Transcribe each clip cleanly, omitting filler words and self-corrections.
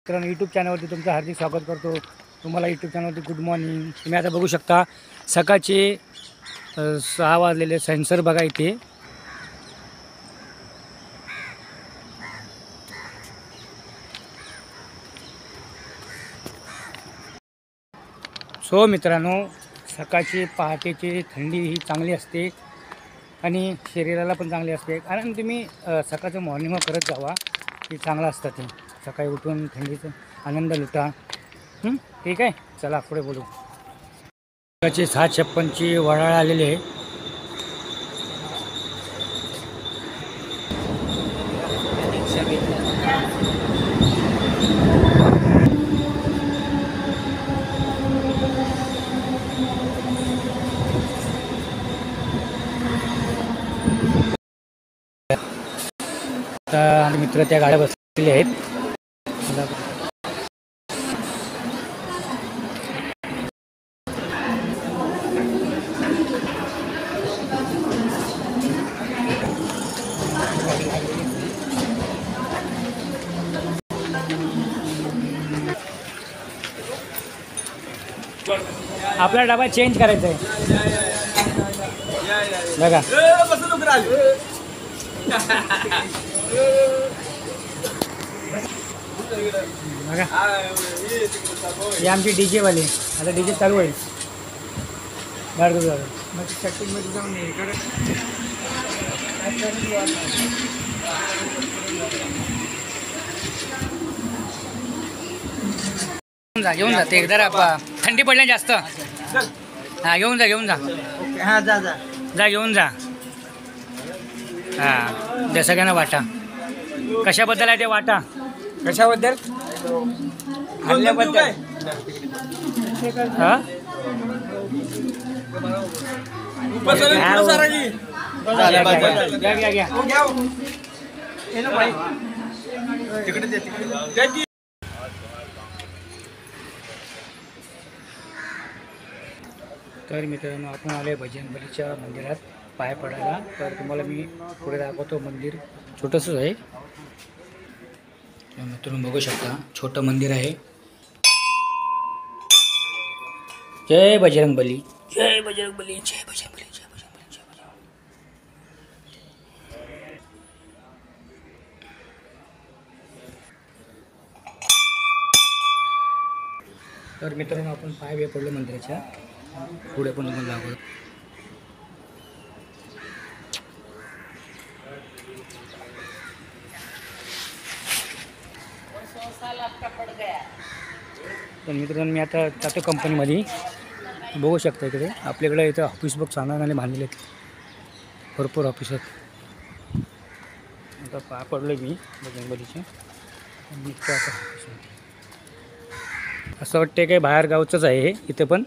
मित्रांनो यूट्यूब चॅनलवरती तुमचं हार्दिक स्वागत करतो। तुम्हाला यूट्यूब चॅनलवरती गुड मॉर्निंग। तुम्ही आता बघू शकता सकाळचे 6 वाजलेले सेन्सर बघा इथे। सो मित्रांनो सकाळची पहाटेची थंडी ही चांगली असते आणि शरीराला पण चांगली असते, कारण तुम्ही सकाळचं मॉर्निंग वॉक करत जावा, ते चांगलं असतं। ते सकाळी उठून थंडीचा आनंद लुटा। ठीक आहे, चला पुढे बोलू। सकाळचे 6:56 वडाळ आलेले आहे। आता मित्र त्या गाड्या बसलेले आहेत। आपला डबा चेंज करायचा आहे बघा। बघा हे आमचे डीजे वाले, आता डीजे चालू आहे। मग सेटिंगमध्ये जाऊन घेऊन जा ते एकदा थंडी पडल्या जास्त। हां घेऊन जा हां जा घेऊन जा। हां त्या सगळ्यांना वाटा। कशाबद्दल आहे ते वाटा? कशाबद्दल? खाल्ल्याबद्दल। हां घ्या तर मित्रांनो आपण आले बजरंगबलीच्या मंदिरात पाय पडायला। तर तुम्हाला मी पुढे दाखवतो। मंदिर छोटंसंच आहे, मित्रांनो बघू शकता छोटं मंदिर आहे। जय बजरंगबली, जय बजरंगबली, जय बजरंगबली, जय बजरंगबली, जय बजरंगबली। तर मित्रांनो आपण पाय वे पडलो मंदिराच्या पुढे पण आपण लागलो। तर मित्रांनो मी आता जातो कंपनीमध्ये। बघू शकता इकडे आपल्याकडे इथं ऑफिस बघ चांगले बांधलेले आहेत, भरपूर ऑफिस आहेत। आता पाय पडलो मी बजरंगबलीच्या। असं वाटते काही बाहेर गावचंच आहे हे। इथे पण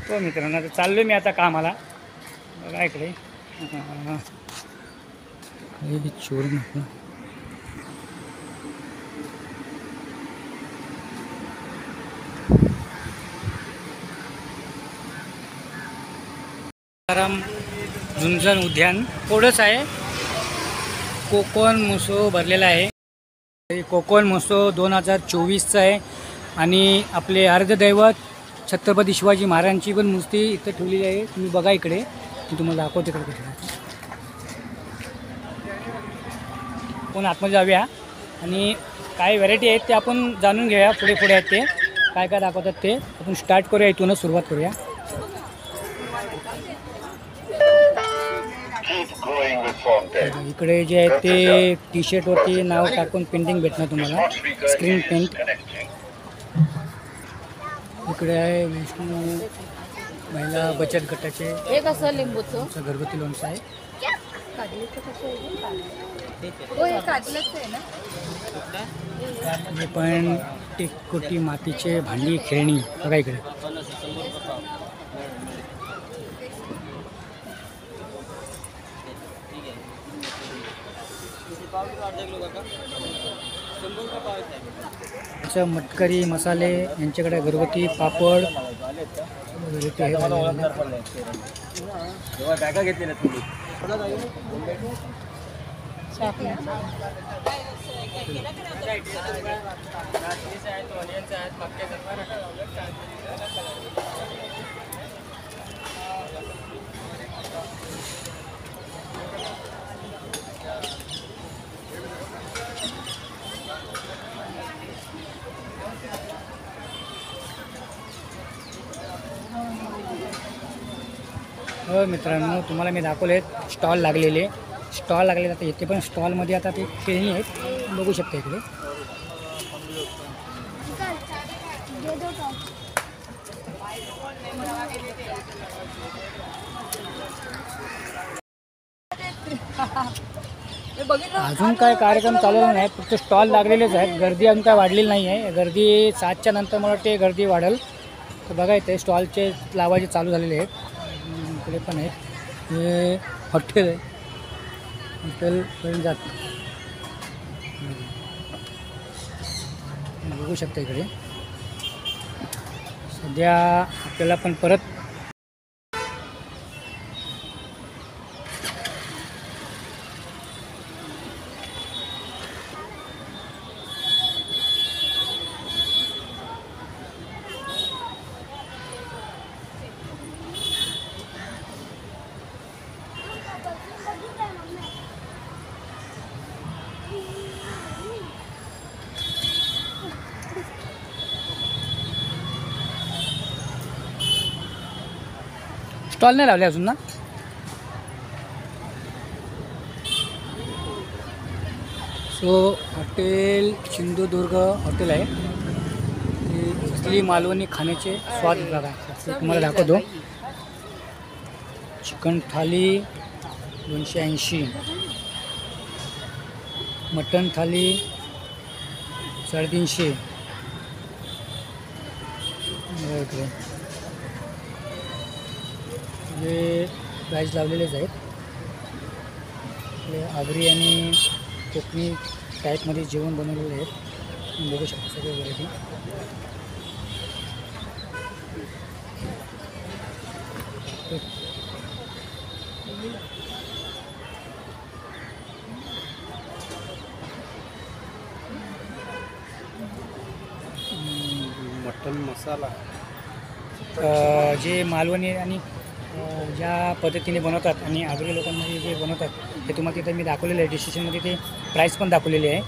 हो मित्रांनो आता चाललो मी आता कामाला। बघा इकडे चोर नको। झुंझण उद्यान थोडंच आहे। कोकण महोत्सव भरलेला आहे। कोकण महोत्सव 2024चा आहे आणि आपले अर्धदैवत छत्रपती शिवाजी महाराजांची पण मूर्ती इथं ठेवलेली आहे। तुम्ही बघा इकडे, मी तुम्हाला दाखवते इकडे कसं। आपण आतमध्ये जाऊया आणि काय व्हरायटी आहेत ते आपण जाणून घेऊया। पुढे आहेत ते काय काय दाखवतात ते आपण स्टार्ट करूया, इथूनच सुरुवात करूया। इकडे जे आहे ते टी शर्टवरती नाव टाकून पेंटिंग भेटणार तुम्हाला, स्क्रीन पेंट। इकडे आहे विष्णू महिला बचत गटाचे लिंबूचं घरगुती लोणचं आहे। हे पण टेकोटी मातीचे भांडी खेळणी बघा इकडे। यांचं मटकरी मसाले, यांच्याकडे घरगुती पापड वगैरे ते हे झालेलं हो मित्रांनो, तुम्हाला मी दाखवले स्टॉल लागलेले. आता इथे पण स्टॉलमध्ये आता ते खेळणी आहेत, बघू शकता इकडे. अजून काय कार्यक्रम चालवला नाही, फक्त स्टॉल लागलेलेच आहेत. गर्दी अजून काय वाढलेली नाही आहे. गर्दी 7च्या नंतर मला वाटते गर्दी वाढेल. तर बघा इथे स्टॉलचे लावायचे चालू झालेले आहेत. इकडे पण आहेत. हे हॉटेल आहे, हॉटेलपर्यंत जात बघू शकता इकडे. सध्या आपल्याला पण परत स्टॉल नाही लावले अजून ना. सो हॉटेल सिंधुदुर्ग हॉटेल आहे. असली मालवणी खाण्याचे स्वाद बघा, तुम्हाला दाखवतो. चिकन थाली 280, मटन थाली 350. हे प्राईज लावलेलेच आहेत. आगरी आणि कोकणी टाईपमध्ये जेवण बनवलेले आहेत, बघू शकता सगळे व्हरायटी. मटन मसाला जे मालवणी आणि ज्या पद्धतीने बनवतात आणि आगरी लोकांमध्ये जे बनवतात ते तुम्हाला तिथे मी दाखवलेलं आहे. डिस्क्रिप्शनमध्ये ते प्राईस पण दाखवलेली आहे,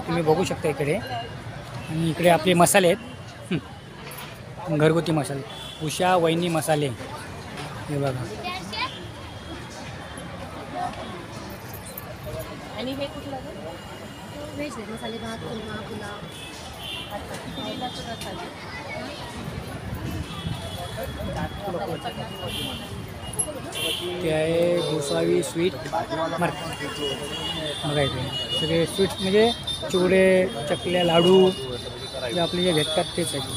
तुम्ही बघू शकता इकडे. आणि इकडे आपले मसाले आहेत, घरगुती मसाले, उषा वहिनी मसाले, हे बघा. आणि हे कुठलं व्हेज मसाले भात पुलाव ते आहे गोसावी स्वीट मार्केट. बघा इथे सगळे स्वीट म्हणजे चिवडे, चकल्या, लाडू जे आपले जे भेटतात तेच आहेत.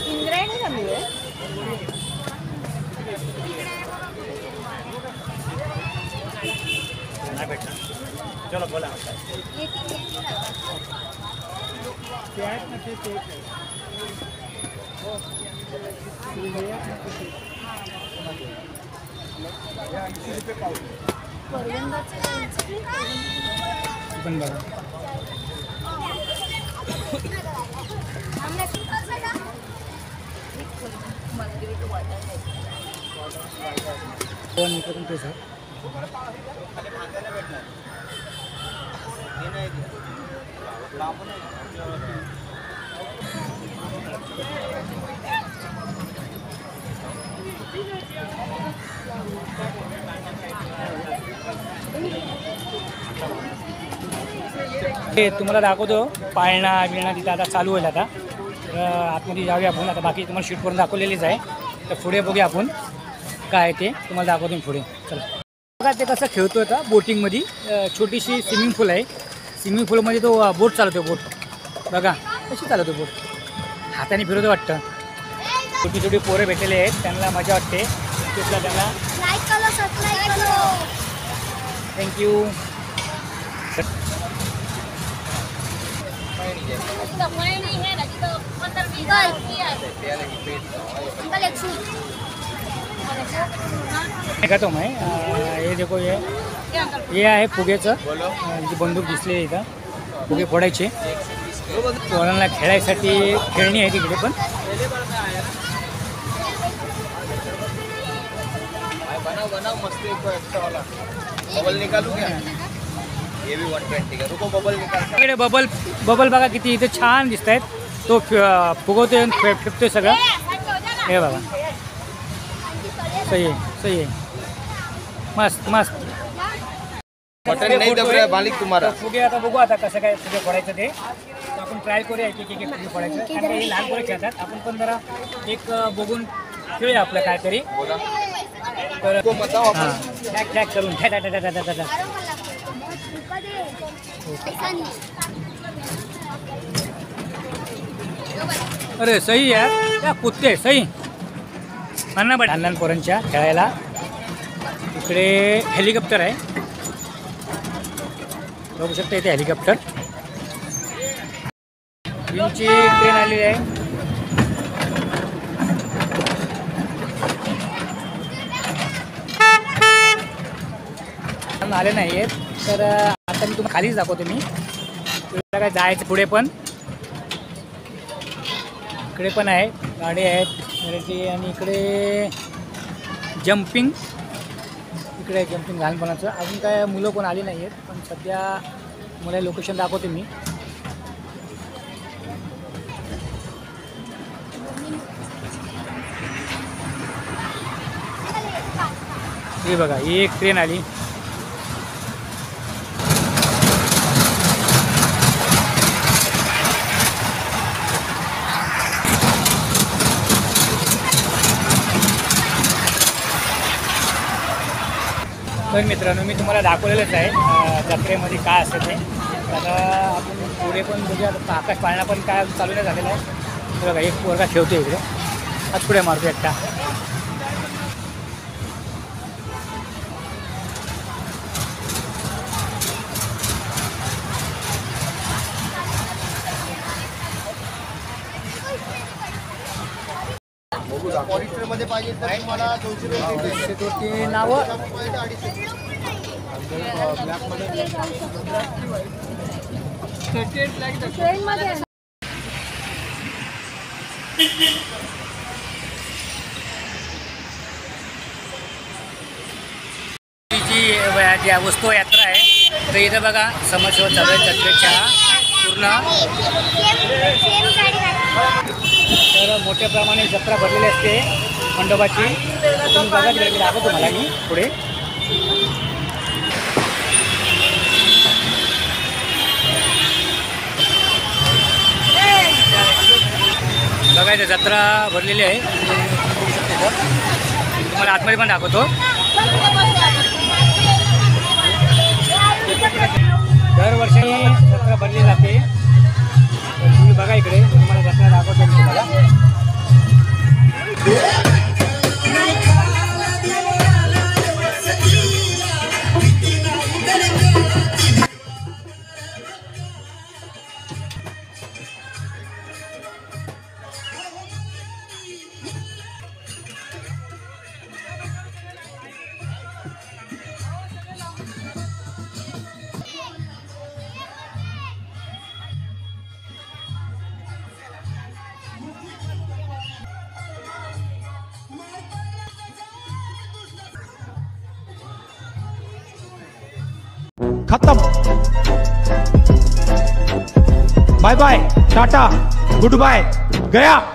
इंद्रायणी झाली आहे. चलो बोला. पण बघा पण इकडे पण तेच आहे. हे तुम्हाला दाखवतो पाळणा बिळणा तिथं आता चालू होईल. आता तर आतमध्ये जाऊया आपण. आता बाकी तुम्हाला शीटवरून दाखवलेलीच आहे, तर पुढे बघूया आपण काय ते तुम्हाला दाखवतो पुढे. चला बघा ते कसं खेळतो आता बोटिंगमध्ये. छोटीशी स्विमिंग पूल आहे. स्विमिंग पूलमध्ये तो बोट चालवतो. बोट बघा कशी चालवतो बोट, हाताने फिरवतो वाटतं. छोटी छोटी पोरं भेटलेले आहेत, त्यांना मजा वाटते. यूट्यूबला त्यांना लाईक करो सबस्क्राईब करो. थँक्यू. अंकल एक सूट. दिखाता हूँ मैं. ये देखो ये आहे फुगेचं. जी बंदूक दिसली आहे इथं. फुगे फोडायचे. पोरांना खेळायसाठी खेळणी आहे तिकडे पण. बनाओ मस्त एक एक्स्ट्रा वाला बबल निकालू क्या ये भी 120 का रुको बबल निकाल. इकडे बबल बघा किती इथे छान दिसत आहेत. तो फुगवतोय आणि फिरतोय सगळं. हे बघा सही आहे. मस्त मस्त. बटन नहीं दब रहा है मालिक तुम्हारा. फुगे आता बघू आता कसं काय फुगे फोडायचं ते. तर आपण ट्राय करूया की फुगे फोडायचं. कारण हे लहान पोरं खेळतात. आपण पण जरा एक बघून खेळूया आपलं काहीतरी. बोला तर तो बताओ हां ट्रॅक करून अरे सही आहे. त्या कुत्ते सही. अन्ना बट लहान पोरांच्या खेळायला. इकडे हेलिकॉप्टर आहे. बघू शकता इथे हेलिकॉप्टर. ट्रेनची ट्रेन आलेली आहे. आले नाही आहेत. तर आता मी तुम्हाला खालीच दाखवतो. मी तुला काय जायचं पुढे पण. इकडे पण आहे गाडी आहेत आणि इकडे जम्पिंग. इकडे आहे जम्पिंग लहानपणाचं. अजून काय मुलं कोण आली नाही आहेत. पण सध्या मला लोकेशन दाखवते मी. हे बघा ही एक ट्रेन आली. तर मित्रांनो मी तुम्हाला दाखवलेलंच आहे जत्रेमध्ये काय असतं ते. आता आपण पुढे पण बघूया. आकाश पाळणा पण काय चालू नाही झालेला आहे. बघा एक पोरगा ठेवतो इकडे. आज पुढे मारतो एकटा. मध्ये पाहिजे तर तुम्हाला 200 रुपये नावं. ट्रेनमध्ये जी वस्तू यात्रा आहे. तर इथं बघा समाजसेवा चालू आहे जत्रेच्या पूर्ण. तर मोठ्या प्रमाणे जत्रा भरलेली असते मंडपाची. तुम्ही बघा तिकडे दाखवतो तुम्हाला मी पुढे. बघायचं जत्रा भरलेली आहे. तुम्हाला आतमध्ये पण दाखवतो. दरवर्षी जत्रा भरली जाते. तुम्ही बघा इकडे तुम्हाला जत्रा दाखवतो मी तुम्हाला. खत्म. Bye bye tata goodbye गया.